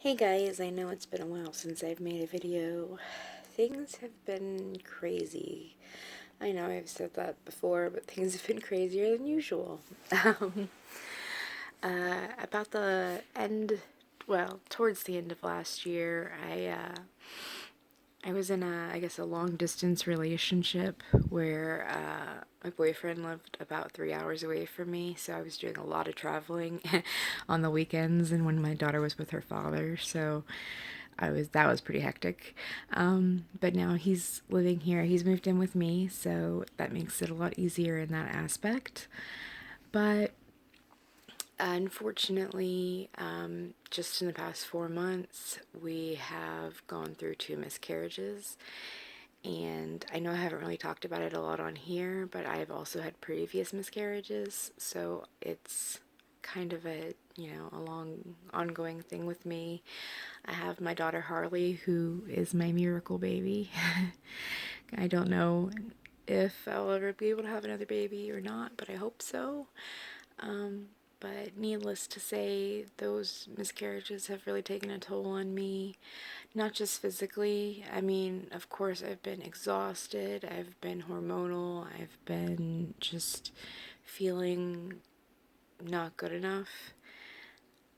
Hey guys, I know it's been a while since I've made a video. Things have been crazy. I know I've said that before, but things have been crazier than usual. Um, about the end, well, towards the end of last year, I was in a long distance relationship where my boyfriend lived about 3 hours away from me, so I was doing a lot of traveling on the weekends and when my daughter was with her father, so that was pretty hectic. But now he's living here. He's moved in with me, so that makes it a lot easier in that aspect. But unfortunately, just in the past 4 months, we have gone through 2 miscarriages. And I know I haven't really talked about it a lot on here, but I've also had previous miscarriages, so it's kind of a long ongoing thing with me. I have my daughter Harley, who is my miracle baby. I don't know if I'll ever be able to have another baby or not, but I hope so. But needless to say, those miscarriages have really taken a toll on me. Not just physically. I mean, of course, I've been exhausted, I've been hormonal, I've been just feeling not good enough.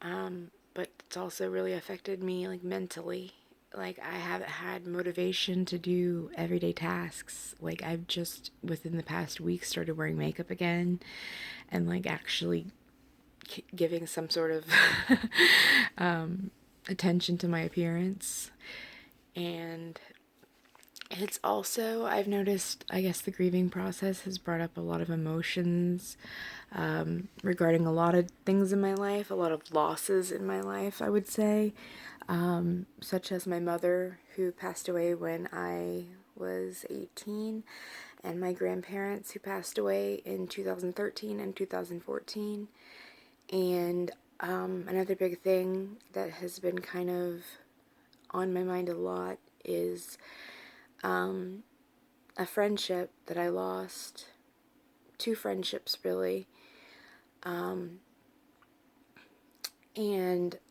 But it's also really affected me, like, mentally. Like, I haven't had motivation to do everyday tasks. Like, I've just, within the past week, started wearing makeup again and, like, actually giving some sort of attention to my appearance. And it's also, I've noticed, I guess the grieving process has brought up a lot of emotions regarding a lot of things in my life, a lot of losses in my life, I would say, such as my mother, who passed away when I was 18, and my grandparents, who passed away in 2013 and 2014. And another big thing that has been kind of on my mind a lot is a friendship that I lost. Two friendships, really. And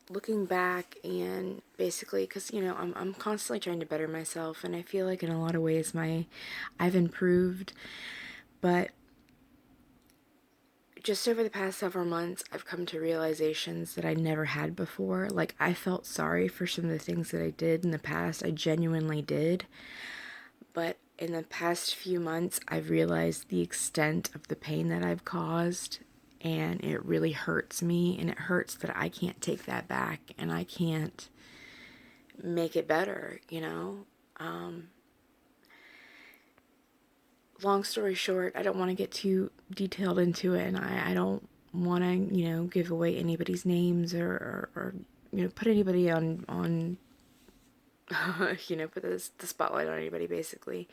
looking back, and basically, because I'm constantly trying to better myself, and I feel like in a lot of ways I've improved, but just over the past several months, I've come to realizations that I never had before. Like, I felt sorry for some of the things that I did in the past. I genuinely did. But in the past few months, I've realized the extent of the pain that I've caused, and it really hurts me, and it hurts that I can't take that back, and I can't make it better, you know? Long story short, I don't want to get too detailed into it, and I don't want to, give away anybody's names or put anybody on put the spotlight on anybody, basically.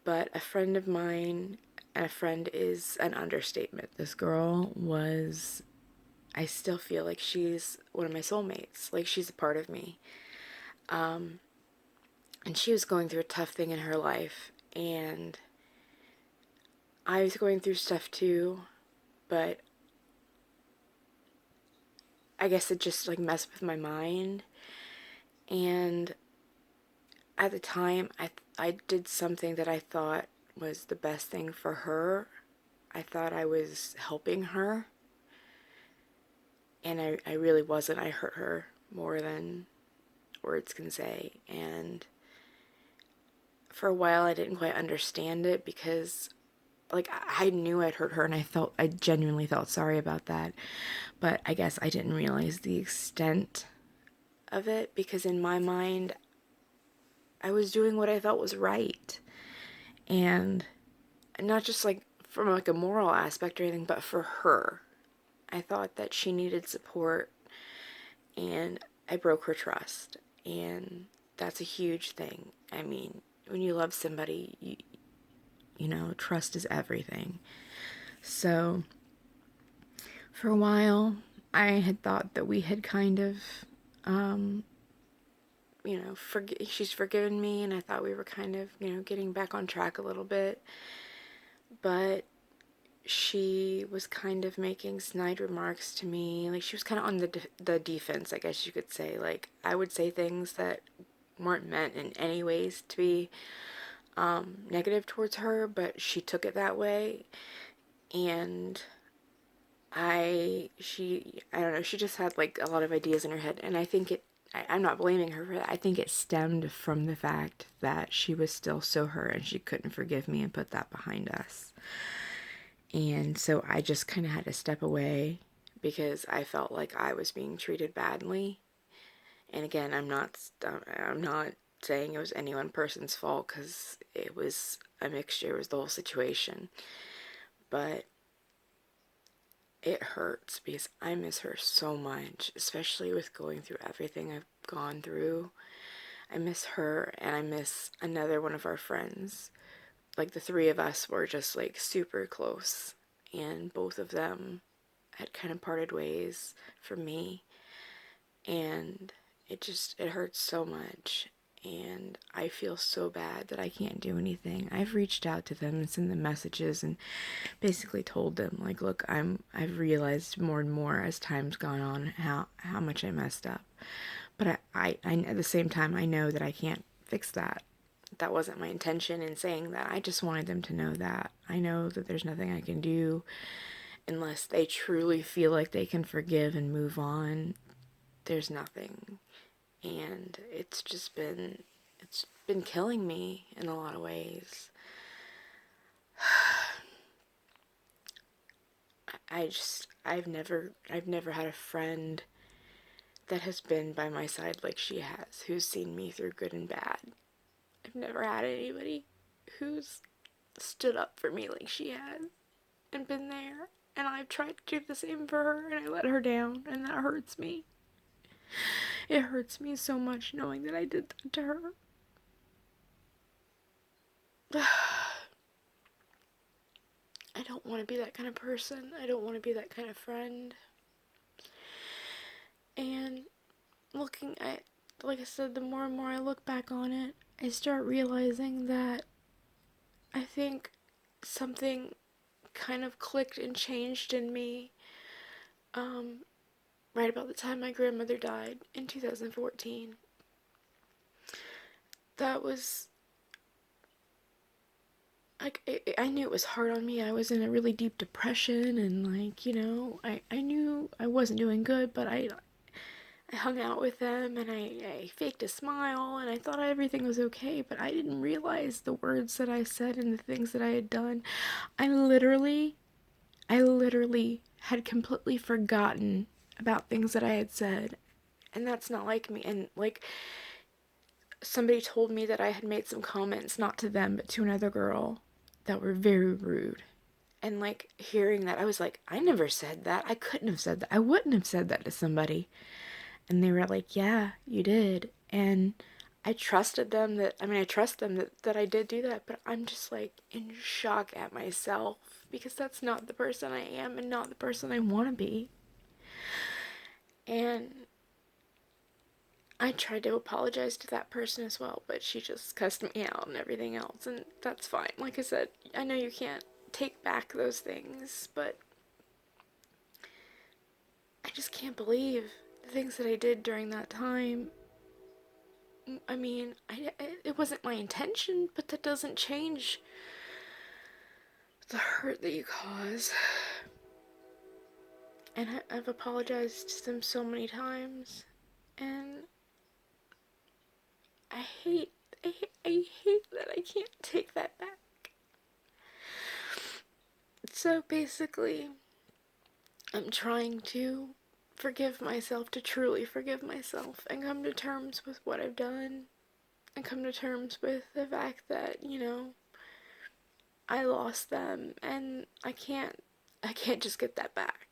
But a friend of mine, and a friend is an understatement. This girl was, I still feel like she's one of my soulmates. Like, she's a part of me. And she was going through a tough thing in her life, and I was going through stuff too, but I guess it just, like, messed with my mind. And at the time, I did something that I thought was the best thing for her. I thought I was helping her, and I really wasn't. I hurt her more than words can say. And for a while, I didn't quite understand it, because, like, I knew I'd hurt her, and I genuinely felt sorry about that. But I guess I didn't realize the extent of it, because in my mind, I was doing what I felt was right. And not just, like, from, like, a moral aspect or anything, but for her. I thought that she needed support, and I broke her trust. And that's a huge thing. I mean, when you love somebody, trust is everything. So, for a while, I had thought that we had kind of, she's forgiven me, and I thought we were kind of, getting back on track a little bit. But she was kind of making snide remarks to me. Like, she was kind of on the defense, I guess you could say. Like, I would say things that weren't meant in any ways to be negative towards her, but she took it that way. And I don't know, she just had like a lot of ideas in her head. And I think I'm not blaming her for that. I think it stemmed from the fact that she was still so hurt and she couldn't forgive me and put that behind us. And so I just kind of had to step away because I felt like I was being treated badly. And again, I'm not saying it was any one person's fault, because it was a mixture. It was the whole situation. But it hurts because I miss her so much, especially with going through everything I've gone through. I miss her, and I miss another one of our friends. Like, the three of us were just like super close, and both of them had kind of parted ways from me, and it hurts so much. And I feel so bad that I can't do anything. I've reached out to them and sent them messages and basically told them, like, look, I've realized more and more as time's gone on how much I messed up. But I at the same time, I know that I can't fix that. That wasn't my intention in saying that. I just wanted them to know that. I know that there's nothing I can do unless they truly feel like they can forgive and move on. There's nothing. And it's been killing me in a lot of ways. I've never had a friend that has been by my side like she has, who's seen me through good and bad. I've never had anybody who's stood up for me like she has and been there. And I've tried to do the same for her, and I let her down, and that hurts me. It hurts me so much knowing that I did that to her. I don't want to be that kind of person. I don't want to be that kind of friend. And like I said, the more and more I look back on it, I start realizing that I think something kind of clicked and changed in me right about the time my grandmother died in 2014. That was, like, I knew it was hard on me. I was in a really deep depression, and, like, I knew I wasn't doing good, but I hung out with them, and I faked a smile, and I thought everything was okay, but I didn't realize the words that I said and the things that I had done. I literally had completely forgotten about things that I had said, and that's not like me. And, like, somebody told me that I had made some comments, not to them, but to another girl, that were very rude. And, like, hearing that, I was like, I never said that. I couldn't have said that. I wouldn't have said that to somebody. And they were like, yeah, you did. And I trusted them I trust them that I did do that, but I'm just, like, in shock at myself, because that's not the person I am and not the person I want to be. And I tried to apologize to that person as well, but she just cussed me out and everything else, and that's fine. Like I said, I know you can't take back those things, but I just can't believe the things that I did during that time. I mean, it wasn't my intention, but that doesn't change the hurt that you cause. And I've apologized to them so many times, and I hate that I can't take that back. So basically, I'm trying to forgive myself, to truly forgive myself, and come to terms with what I've done, and come to terms with the fact that, I lost them, and I can't just get that back.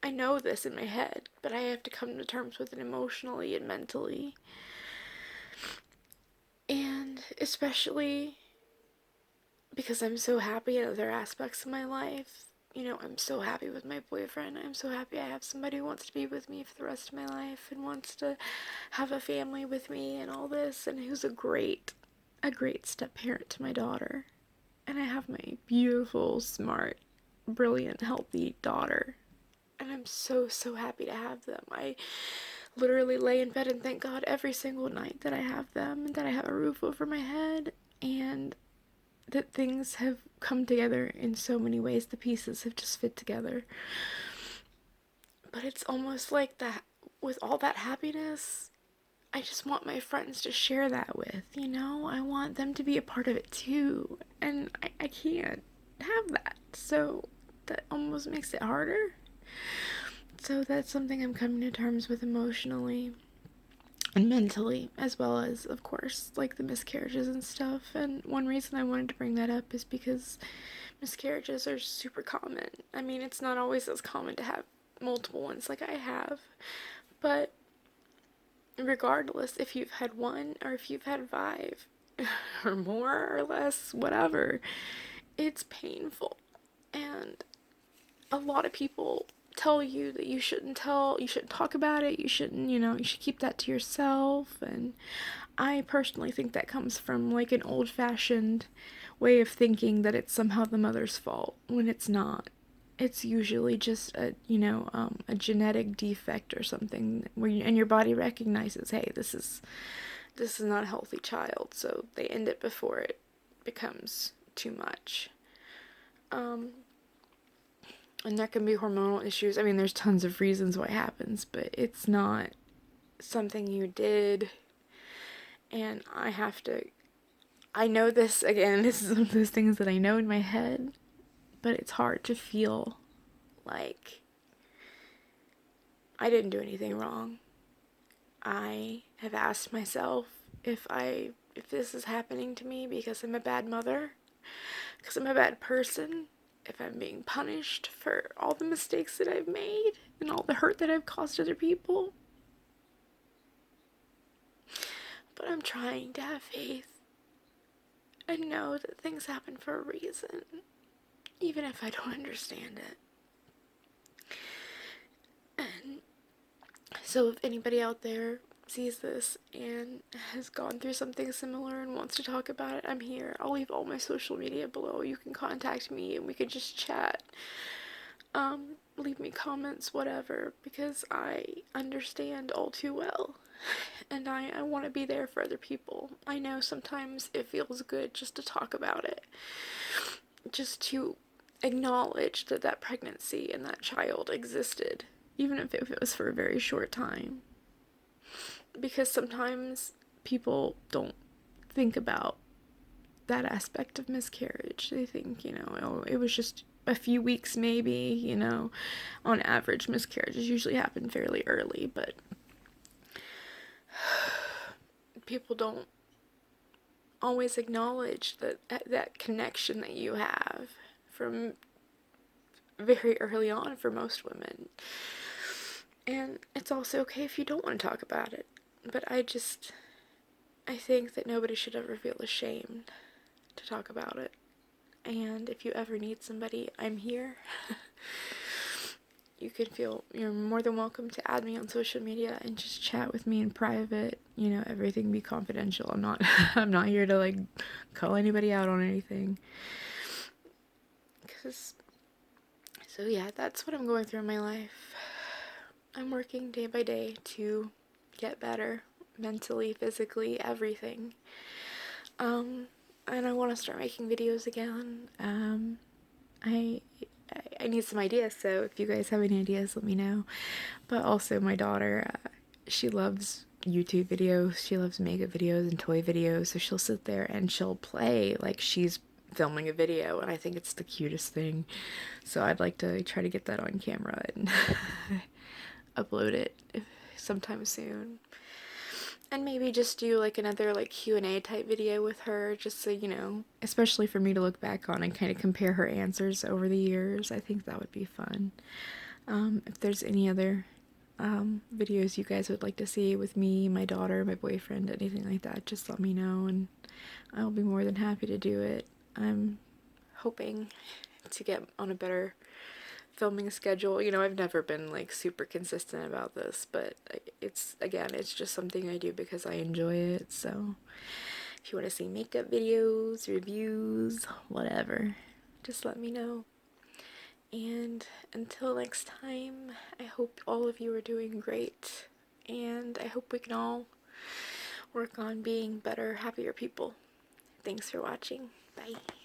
I know this in my head, but I have to come to terms with it emotionally and mentally. And especially because I'm so happy in other aspects of my life. I'm so happy with my boyfriend. I'm so happy I have somebody who wants to be with me for the rest of my life and wants to have a family with me and all this, and who's a great step parent to my daughter. And I have my beautiful, smart, brilliant, healthy daughter. And I'm so, so happy to have them. I literally lay in bed and thank God every single night that I have them and that I have a roof over my head and that things have come together in so many ways. The pieces have just fit together. But it's almost like that, with all that happiness, I just want my friends to share that with, you know? I want them to be a part of it too. And I can't have that. So that almost makes it harder. So that's something I'm coming to terms with emotionally and mentally, as well as, of course, like the miscarriages and stuff. And one reason I wanted to bring that up is because miscarriages are super common. I mean, it's not always as common to have multiple ones like I have, but regardless if you've had one or if you've had 5 or more or less, whatever, it's painful. And a lot of people tell you that you shouldn't talk about it, you shouldn't, you should keep that to yourself. And I personally think that comes from like an old-fashioned way of thinking that it's somehow the mother's fault when it's not. It's usually just a genetic defect or something where and your body recognizes, hey, this is not a healthy child, so they end it before it becomes too much. And there can be hormonal issues. I mean, there's tons of reasons why it happens, but it's not something you did. And I know this, again, this is one of those things that I know in my head, but it's hard to feel like I didn't do anything wrong. I have asked myself if this is happening to me because I'm a bad mother, because I'm a bad person, if I'm being punished for all the mistakes that I've made and all the hurt that I've caused other people. But I'm trying to have faith and know that things happen for a reason, even if I don't understand it. And so if anybody out there sees this and has gone through something similar and wants to talk about it, I'm here. I'll leave all my social media below. You can contact me and we can just chat. Leave me comments, whatever, because I understand all too well. And I want to be there for other people. I know sometimes it feels good just to talk about it. Just to acknowledge that that pregnancy and that child existed, even if it was for a very short time. Because sometimes people don't think about that aspect of miscarriage. They think, oh, it was just a few weeks maybe, on average miscarriages usually happen fairly early, but people don't always acknowledge that connection that you have from very early on for most women. And it's also okay if you don't want to talk about it, but I think that nobody should ever feel ashamed to talk about it. And if you ever need somebody, I'm here. You're more than welcome to add me on social media and just chat with me in private. Everything be confidential. I'm not here to like call anybody out on anything. So yeah, that's what I'm going through in my life. I'm working day by day to get better, mentally, physically, everything. And I want to start making videos again. I need some ideas, so if you guys have any ideas, let me know. But also my daughter, she loves YouTube videos. She loves makeup videos and toy videos, so she'll sit there and she'll play like she's filming a video, and I think it's the cutest thing. So I'd like to try to get that on camera and upload it sometime soon. And maybe just do like another like Q&A type video with her, just so, especially for me to look back on and kind of compare her answers over the years. I think that would be fun. If there's any other videos you guys would like to see with me, my daughter, my boyfriend, anything like that, just let me know and I'll be more than happy to do it. I'm hoping to get on a better filming schedule. I've never been like super consistent about this, but it's just something I do because I enjoy it. So if you want to see makeup videos, reviews, whatever, just let me know. And until next time, I hope all of you are doing great. And I hope we can all work on being better, happier people. Thanks for watching. Bye.